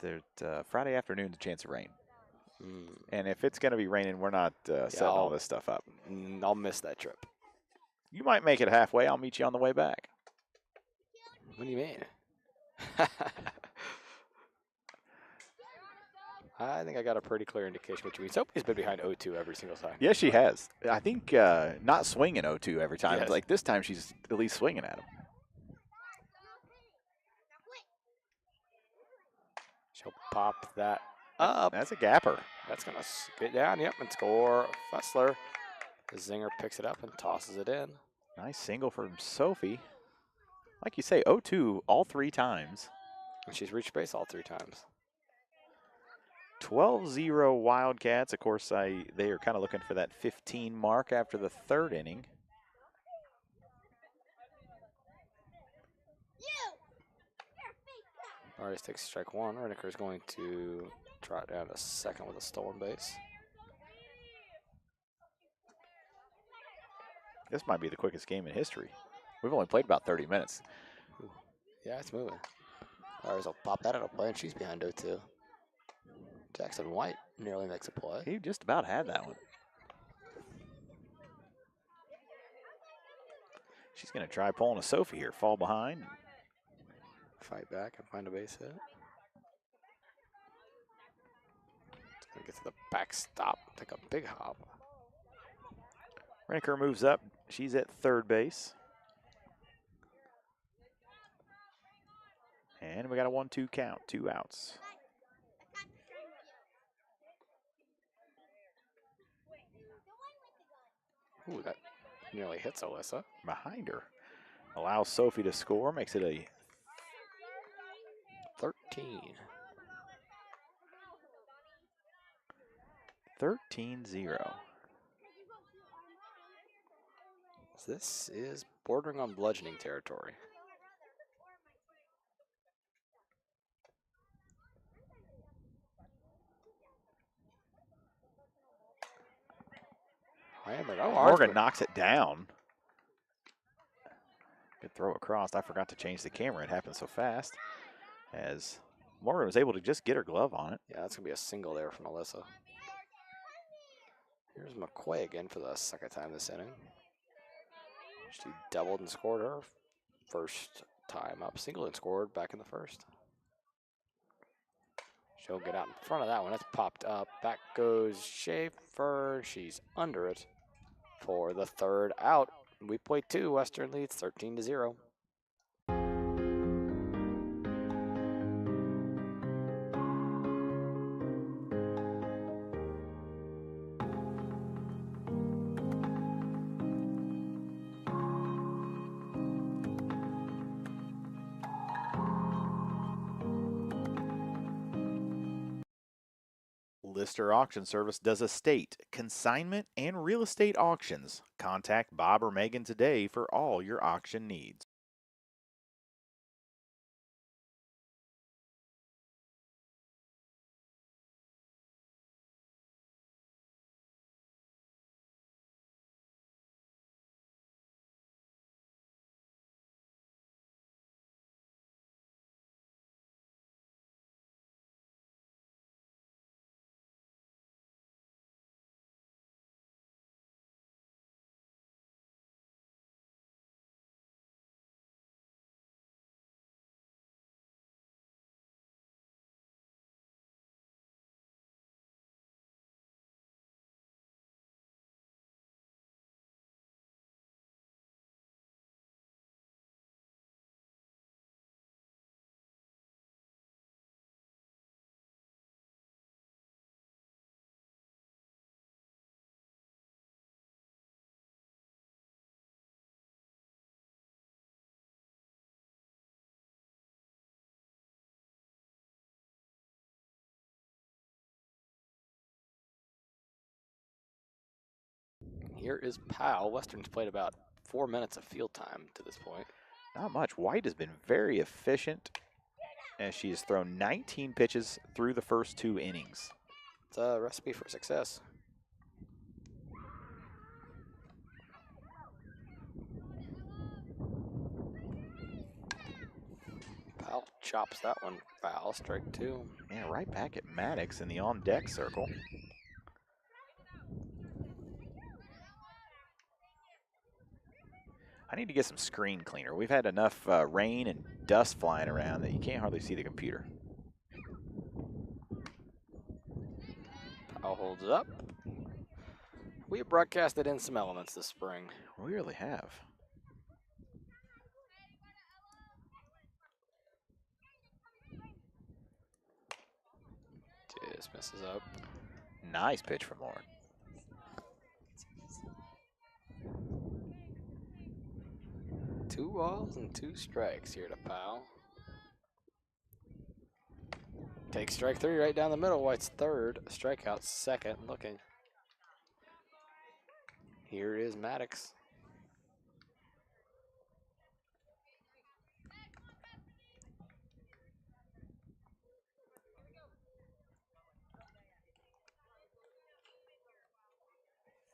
Friday afternoon's a chance of rain. And if it's going to be raining, we're not setting all this stuff up. I'll miss that trip. You might make it halfway. I'll meet you on the way back. What do you mean? I think I got a pretty clear indication what you mean. Sophie's been behind 0-2 every single time. Yes, she has. I think not swinging 0-2 every time. Yes. Like this time, she's at least swinging at him. She'll pop that up. That's a gapper. That's going to get down, yep, and score. Fessler. The zinger picks it up and tosses it in. Nice single from Sophie. Like you say, 0-2 all 3 times. And she's reached base all 3 times. 12-0 Wildcats. Of course, they are kind of looking for that 15 mark after the 3rd inning. Vargas takes strike 1. Reneker is going to trot down to second with a stolen base. This might be the quickest game in history. We've only played about 30 minutes. Ooh. Yeah, it's moving. Vargas will pop that out of play, and she's behind 0-2. Jackson White nearly makes a play. He just about had that one. She's going to try pulling a Sophie here, fall behind. Fight back and find a base hit. It's going to get to the backstop, take a big hop. Reneker moves up. She's at 3rd base. And we got a 1-2 count, 2 outs. Ooh, that nearly hits Alyssa. Behind her. Allows Sophie to score, makes it a 13. 13-0. This is bordering on bludgeoning territory. Morgan knocks it down. Good throw across. I forgot to change the camera. It happened so fast. As Morgan was able to just get her glove on it. Yeah, that's going to be a single there from Alyssa. Here's McQuay again for the 2nd time this inning. She doubled and scored her first time up. Singled and scored back in the 1st. She'll get out in front of that one. It's popped up. Back goes Schaefer. She's under it for the 3rd out. We play 2. Western leads 13-0. Lister Auction Service does estate, consignment, and real estate auctions. Contact Bob or Megan today for all your auction needs. Here is Powell. Western's played about 4 minutes of field time to this point. Not much. White has been very efficient as she has thrown 19 pitches through the first 2 innings. It's a recipe for success. Powell chops that one foul, strike 2. Yeah, right back at Maddox in the on-deck circle. I need to get some screen cleaner. We've had enough rain and dust flying around that you can't hardly see the computer. All holds up. We have broadcasted in some elements this spring. We really have. Just misses up. Nice pitch from Lauren. Two balls and 2 strikes here to Powell. Takes strike 3 right down the middle. White's third. Strikeout second. Looking. Here is Maddox.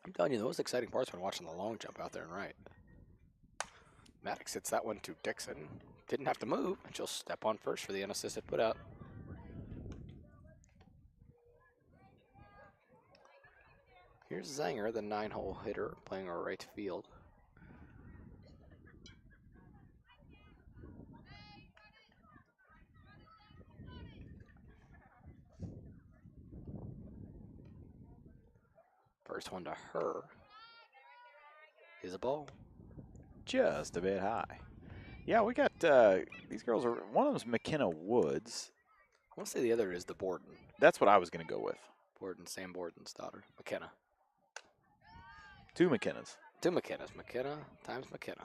I'm telling you, the most exciting part's when watching the long jump out there and right. Maddox hits that one to Dixon. Didn't have to move. She'll step on first for the unassisted putout. Here's Zanger, the 9-hole hitter, playing our right field. First one to her is a ball. Just a bit high. Yeah, we got these girls are. One of them's McKenna Woods. I want to say the other is the Borden. That's what I was going to go with. Borden, Sam Borden's daughter, McKenna. 2 McKennas. 2 McKennas. McKenna times McKenna.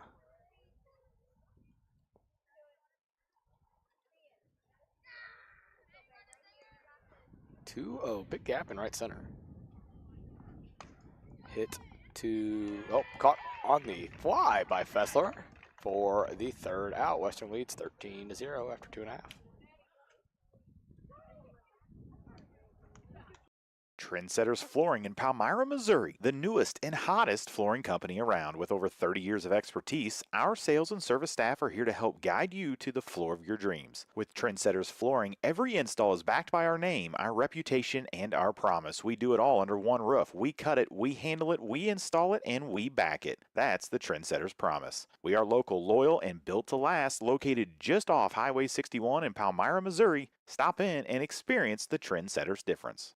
Big gap in right center. Hit to, caught on the fly by Fessler for the 3rd out. Western leads 13-0 after 2.5. Trendsetters Flooring in Palmyra, Missouri, the newest and hottest flooring company around. With over 30 years of expertise, our sales and service staff are here to help guide you to the floor of your dreams. With Trendsetters Flooring, every install is backed by our name, our reputation, and our promise. We do it all under one roof. We cut it, we handle it, we install it, and we back it. That's the Trendsetters promise. We are local, loyal, and built to last, located just off Highway 61 in Palmyra, Missouri. Stop in and experience the Trendsetters difference.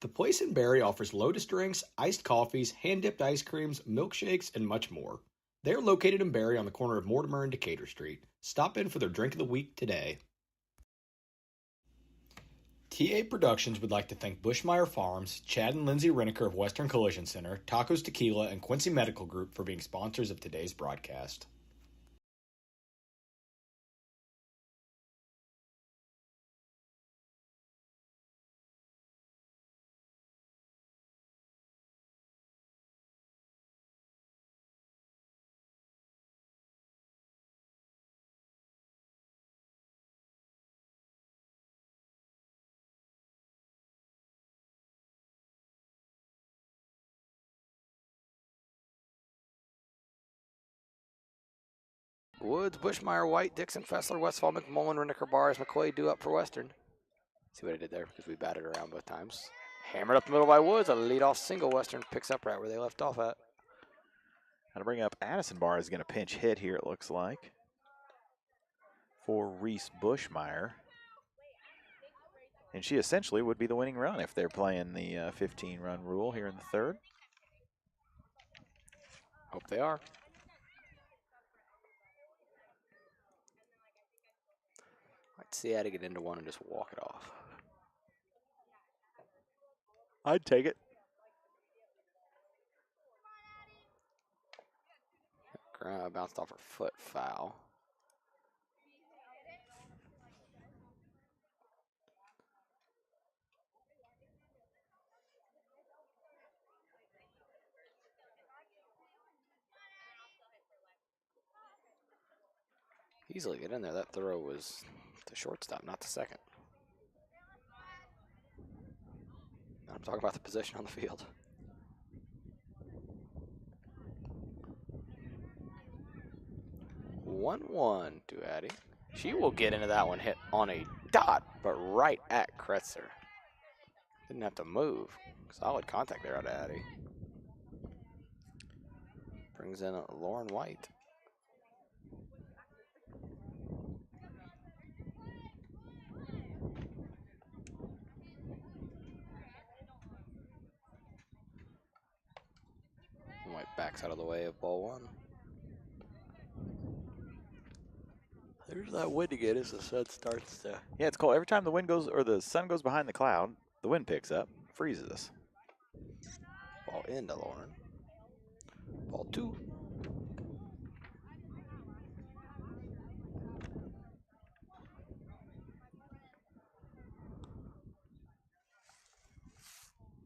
The Place in Barry offers Lotus drinks, iced coffees, hand-dipped ice creams, milkshakes, and much more. They are located in Barry on the corner of Mortimer and Decatur Street. Stop in for their drink of the week today. TA Productions would like to thank Bushmeyer Farms, Chad and Lindsay Reneker of Western Collision Center, Tacos Tequila, and Quincy Medical Group for being sponsors of today's broadcast. Woods, Bushmeyer, White, Dixon, Fessler, Westfall, McMullen, Reneker, Bars, McQuaid due up for Western. See what I did there because we batted around both times. Hammered up the middle by Woods. A leadoff single. Western picks up right where they left off at. Got to bring up Addison Barr is going to pinch hit here, it looks like, for Reese Bushmeyer. And she essentially would be the winning run if they're playing the 15-run rule here in the 3rd. Hope they are. I'd see how to get into one and just walk it off. I'd take it. Bounced off her foot, foul. Easily get in there. That throw was the shortstop, not the second. I'm talking about the position on the field. One to Addie. She will get into that one, hit on a dot, but right at Kretzer. Didn't have to move. Solid contact there out of Addie. Brings in Lauren White. backs out of the way of ball one. There's that wind again as the sun starts to. Yeah, it's cold. Every time the wind goes or the sun goes behind the cloud, the wind picks up, freezes us. Ball into Lauren. Ball two.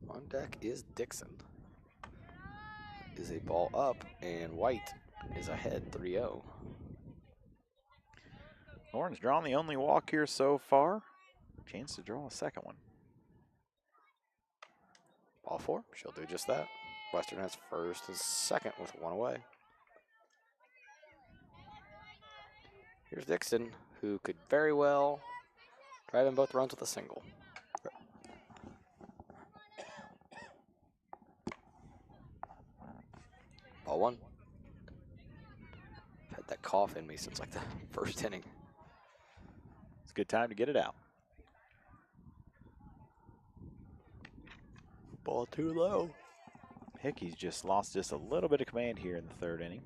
On deck is Dixon. Is a ball up, and White is ahead 3-0. Lauren's drawn the only walk here so far. Chance to draw a second one. Ball four, she'll do just that. Western has first and second with one away. Here's Dixon, who could very well drive in both runs with a single. Ball one. I've had that cough in me since like the first inning. It's a good time to get it out. Ball too low. Hickey's just lost just a little bit of command here in the third inning.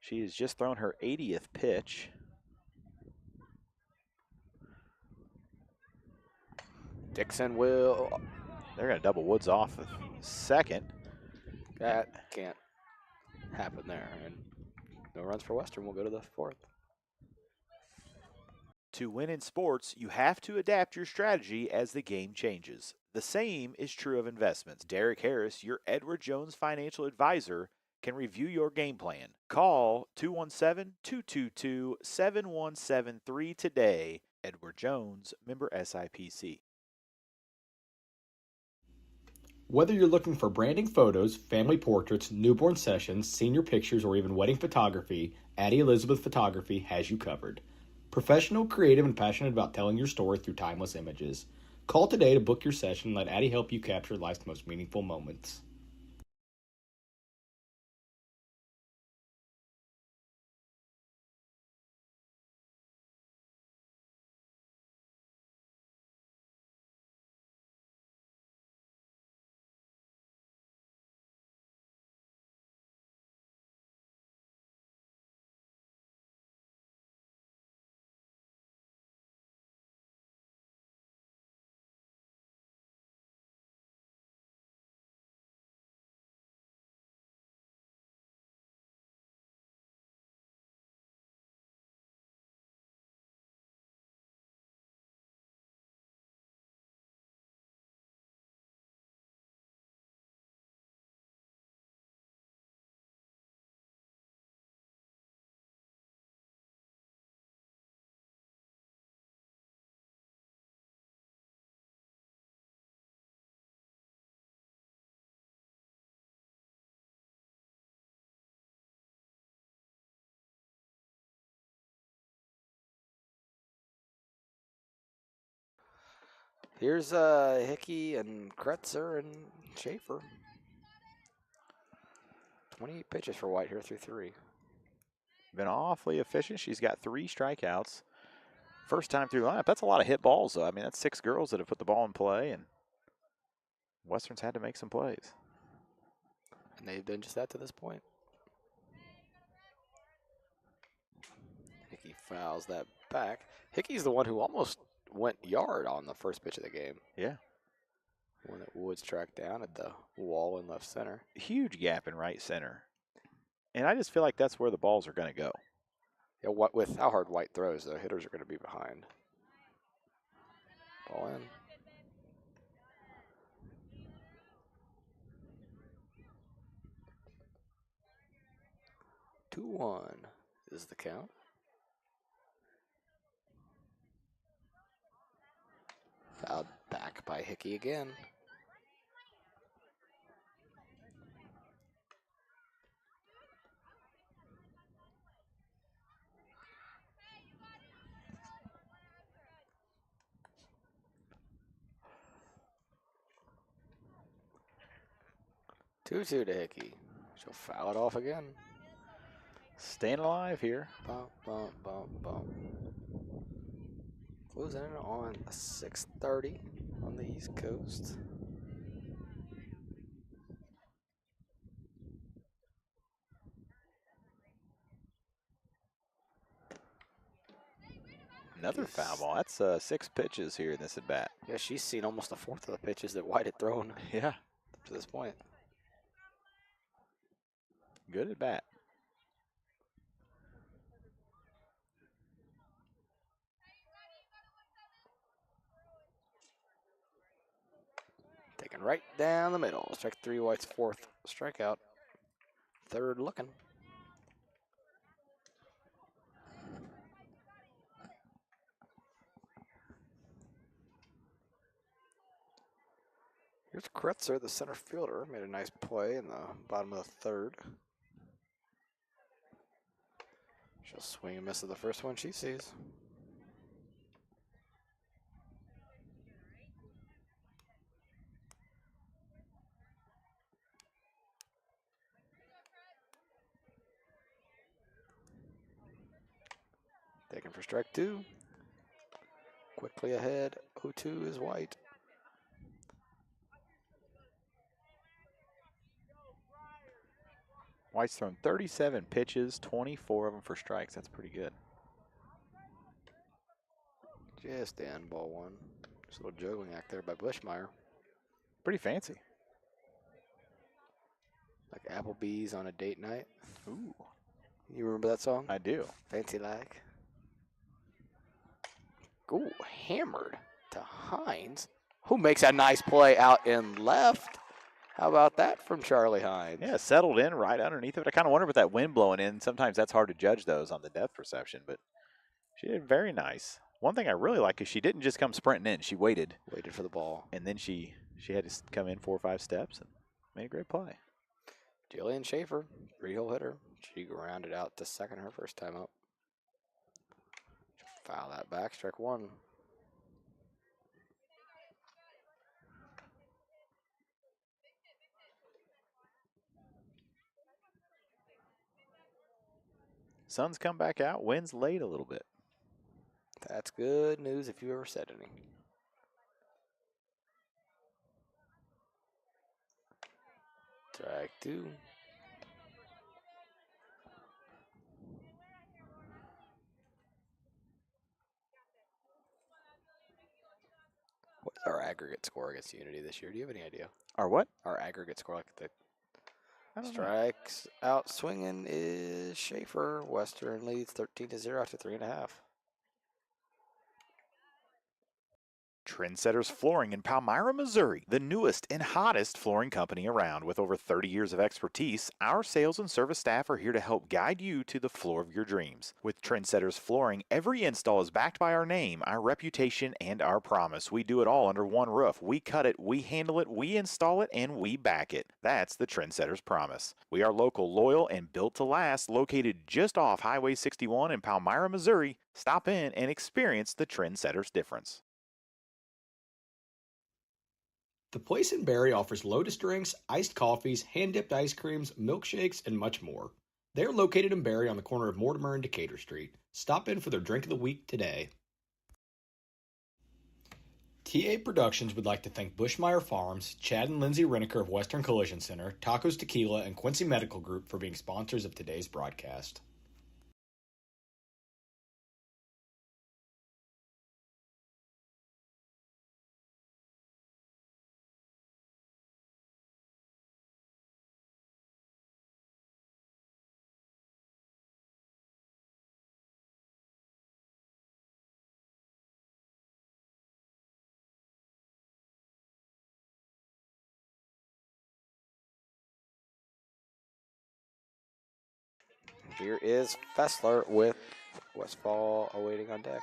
She has just thrown her 80th pitch. Dixon will. They're going to double Woods off the second. That can't happen there. And no runs for Western. We'll go to the fourth. To win in sports, you have to adapt your strategy as the game changes. The same is true of investments. Derek Harris, your Edward Jones financial advisor, can review your game plan. Call 217-222-7173 today. Edward Jones, member SIPC. Whether you're looking for branding photos, family portraits, newborn sessions, senior pictures, or even wedding photography, Addie Elizabeth Photography has you covered. Professional, creative, and passionate about telling your story through timeless images. Call today to book your session and let Addie help you capture life's most meaningful moments. Here's Hickey and Kretzer and Schaefer. 28 pitches for White here through three. Been awfully efficient. She's got 3 strikeouts. First time through the lineup. That's a lot of hit balls, though. I mean, that's 6 girls that have put the ball in play, and Western's had to make some plays. And they've done just that to this point. Hickey fouls that back. Hickey's the one who almost went yard on the first pitch of the game. Yeah. When it Woods tracked down at the wall in left center. Huge gap in right center. And I just feel like that's where the balls are going to go. Yeah, what with how hard White throws, the hitters are going to be behind. Ball in. Two one is the count. Fouled back by Hickey again. Two-two to Hickey. She'll foul it off again. Staying alive here. Bump, bump, bump, bump. Closing in on a 6:30 on the East Coast. Another foul Yes. ball. That's 6 pitches here in this at bat. Yeah, she's seen almost a fourth of the pitches that White had thrown Yeah, up to this point. good at bat. Taken right down the middle. Strike 3, White's 4th strikeout. 3rd looking. Here's Kretzer, the center fielder. Made a nice play in the bottom of the 3rd. She'll swing and miss at the first one she sees. Taken for strike 2. Quickly ahead. 0-2 is White. White's thrown 37 pitches, 24 of them for strikes. That's pretty good. Just the end ball 1. Just a little juggling act there by Bushmeyer. Pretty fancy. Like Applebee's on a date night. Ooh, You remember that song? I do. Fancy like. Ooh, hammered to Hines, who makes a nice play out in left. How about that from Charlie Hines? Yeah, settled in right underneath it. I kind of wonder with that wind blowing in. Sometimes that's hard to judge those on the depth perception, but she did very nice. One thing I really like is she didn't just come sprinting in. She waited, Waited for the ball. and then she had to come in 4 or 5 steps and made a great play. Jillian Schaefer, 3-hole hitter. She grounded out to second her first time up. Foul that back, strike 1. Sun's come back out. Wind's late a little bit. That's good news if you ever said any. Strike 2. What's our aggregate score against Unity this year? Do you have any idea? Or what? Our aggregate score, like the I don't know. strikes out swinging is Schaefer. Western leads 13-0 after 3.5. Trendsetters Flooring in Palmyra, Missouri, the newest and hottest flooring company around. With over 30 years of expertise, our sales and service staff are here to help guide you to the floor of your dreams. With Trendsetters Flooring, every install is backed by our name, our reputation, and our promise. We do it all under one roof. We cut it, we handle it, we install it, and we back it. That's the Trendsetters promise. We are local, loyal, and built to last, located just off Highway 61 in Palmyra, Missouri. Stop in and experience the Trendsetters difference. The Place in Barry offers Lotus drinks, iced coffees, hand-dipped ice creams, milkshakes, and much more. They are located in Barry on the corner of Mortimer and Decatur Street. Stop in for their drink of the week today. TA Productions would like to thank Bushmeyer Farms, Chad and Lindsay Reneker of Western Collision Center, Tacos Tequila, and Quincy Medical Group for being sponsors of today's broadcast. Here is Fessler with Westfall awaiting on deck.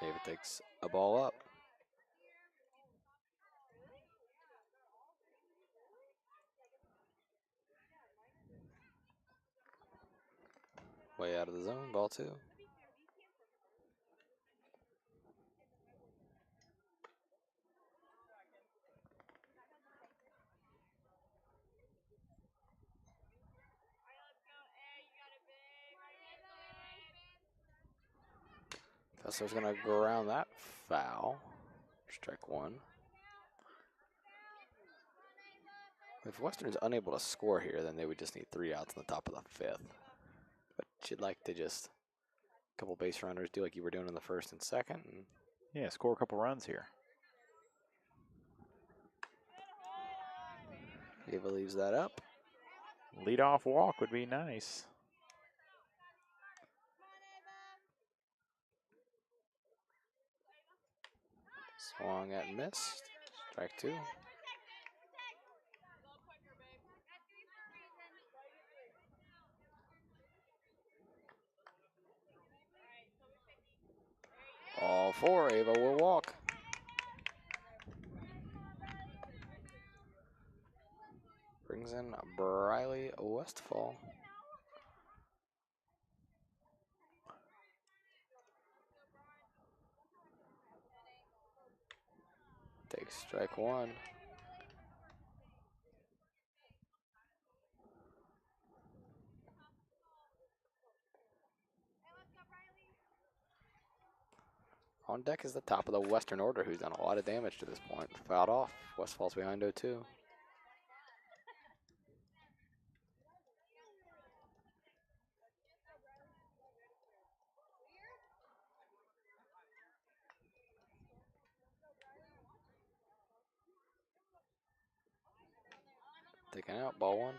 David takes a ball up. Way out of the zone, ball 2. Fessler's going to ground that foul. Strike 1. If Western's unable to score here, then they would just need 3 outs in the top of the 5th. But but you'd like to just a couple base runners do like you were doing in the first and second. And Yeah, score a couple runs here. Ava leaves that up. Leadoff walk would be nice. Swung at and missed. Strike 2. Ball 4, Ava will walk. Brings in Briley Westfall. Takes strike 1. On deck is the top of the Western Order, who's done a lot of damage to this point. Fouled off. Westfall's behind 0-2. Taken out, ball 1.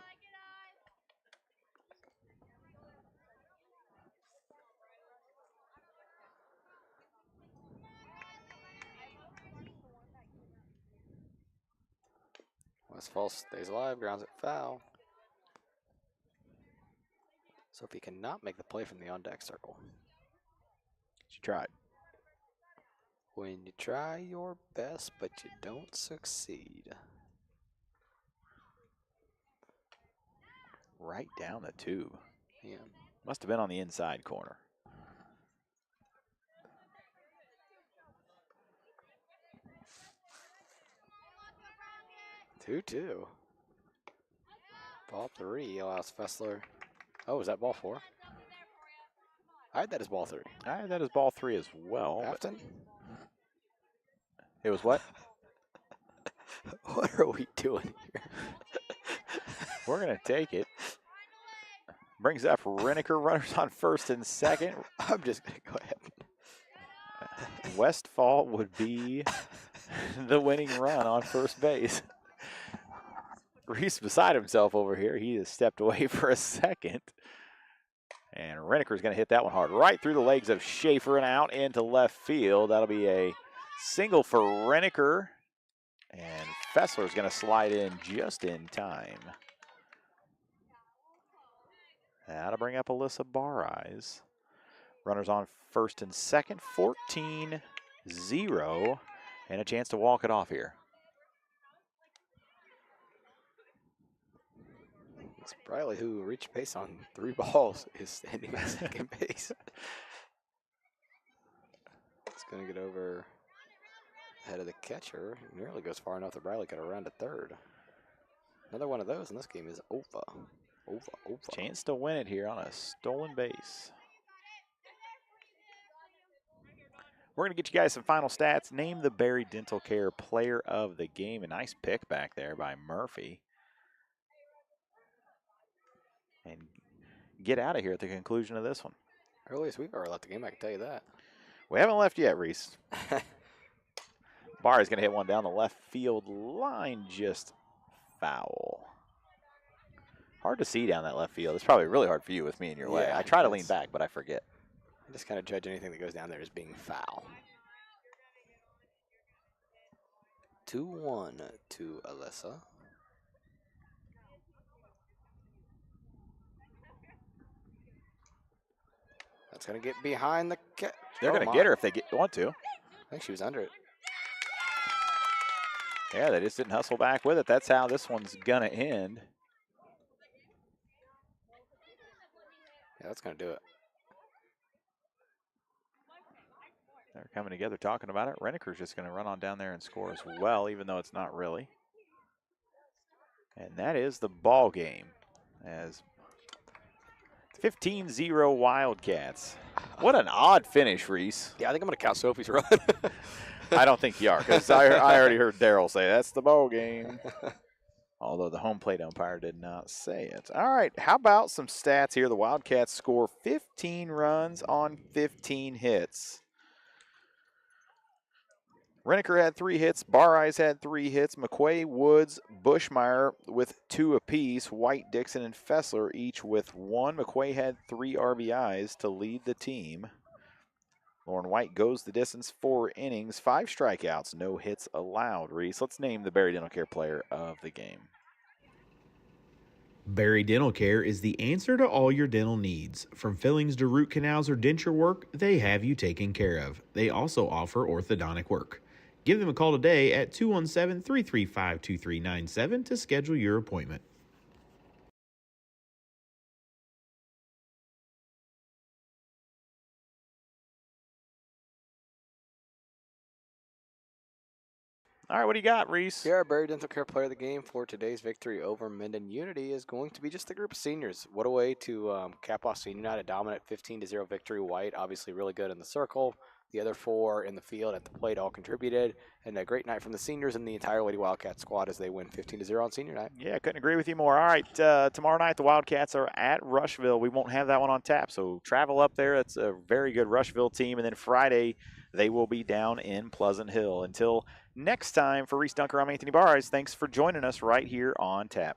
Westfall stays alive, grounds it foul. So if he cannot make the play from the on-deck circle. She tried. When you try your best, but you don't succeed. Right down the tube. Yeah. Must have been on the inside corner. Two. Ball 3 allows Fessler. Oh, is that ball 4? I had that as ball 3. I had that as ball 3 as well. Afton? It was what? What are we doing here? We're going to take it. Brings up Reneker, runners on first and second. I'm just going to go ahead. Westfall would be the winning run on first base. Reese beside himself over here. He has stepped away for a second. And Reneker's going to hit that one hard right through the legs of Schaefer and out into left field. That'll be a single for Reneker. And Fessler's going to slide in just in time. That'll bring up Alyssa Bareyes. Runners on first and second, 14-0, and a chance to walk it off here. It's Briley, who reached base on 3 balls, is standing at second base. It's going to get over ahead of the catcher. Nearly goes far enough that Briley could have run to third. Another one of those, and this game is over. Over. Chance to win it here on a stolen base. We're going to get you guys some final stats. Name the Barry Dental Care player of the game. A nice pick back there by Murphy. And get out of here at the conclusion of this one. Earliest we've ever left the game, I can tell you that. We haven't left yet, Reese. Barry's going to hit one down the left field line, just foul. Hard to see down that left field. It's probably really hard for you with me in your way. I try to lean back, but I forget. I just kind of judge anything that goes down there as being foul. 2-1 to Alyssa. That's going to get behind the catch. They're going to get her if they want to. I think she was under it. Yeah, they just didn't hustle back with it. That's how this one's going to end. Yeah, that's going to do it. They're coming together talking about it. Reneker's just going to run on down there and score as well, even though it's not really. And that is the ball game. As 15-0 Wildcats. What an odd finish, Reese. Yeah, I think I'm going to count Sophie's run. I don't think you are, because I already heard Daryl say that's the ball game. although the home plate umpire did not say it. All right, how about some stats here? The Wildcats score 15 runs on 15 hits. Reneker had 3 hits. Bar-Eyes had 3 hits. McQuay, Woods, Bushmeyer with 2 apiece. White, Dixon, and Fessler each with 1. McQuay had 3 RBIs to lead the team. Lauren White goes the distance, 4 innings, 5 strikeouts, no hits allowed. Reese, let's name the Barry Dental Care player of the game. Barry Dental Care is the answer to all your dental needs. From fillings to root canals or denture work, they have you taken care of. They also offer orthodontic work. Give them a call today at 217-335-2397 to schedule your appointment. All right, what do you got, Reese? Yeah, our Barry Dental Care player of the game for today's victory over Minden Unity is going to be just the group of seniors. What a way to cap off senior night, a dominant 15-0 victory. White, obviously really good in the circle. The other 4 in the field at the plate all contributed. And a great night from the seniors and the entire Lady Wildcat squad as they win 15-0 on senior night. Yeah, couldn't agree with you more. All right, tomorrow night the Wildcats are at Rushville. We won't have that one on tap, so travel up there. It's a very good Rushville team. And then Friday they will be down in Pleasant Hill. Until next time, for Reese Dunker, I'm Anthony Barres. Thanks for joining us right here on tap.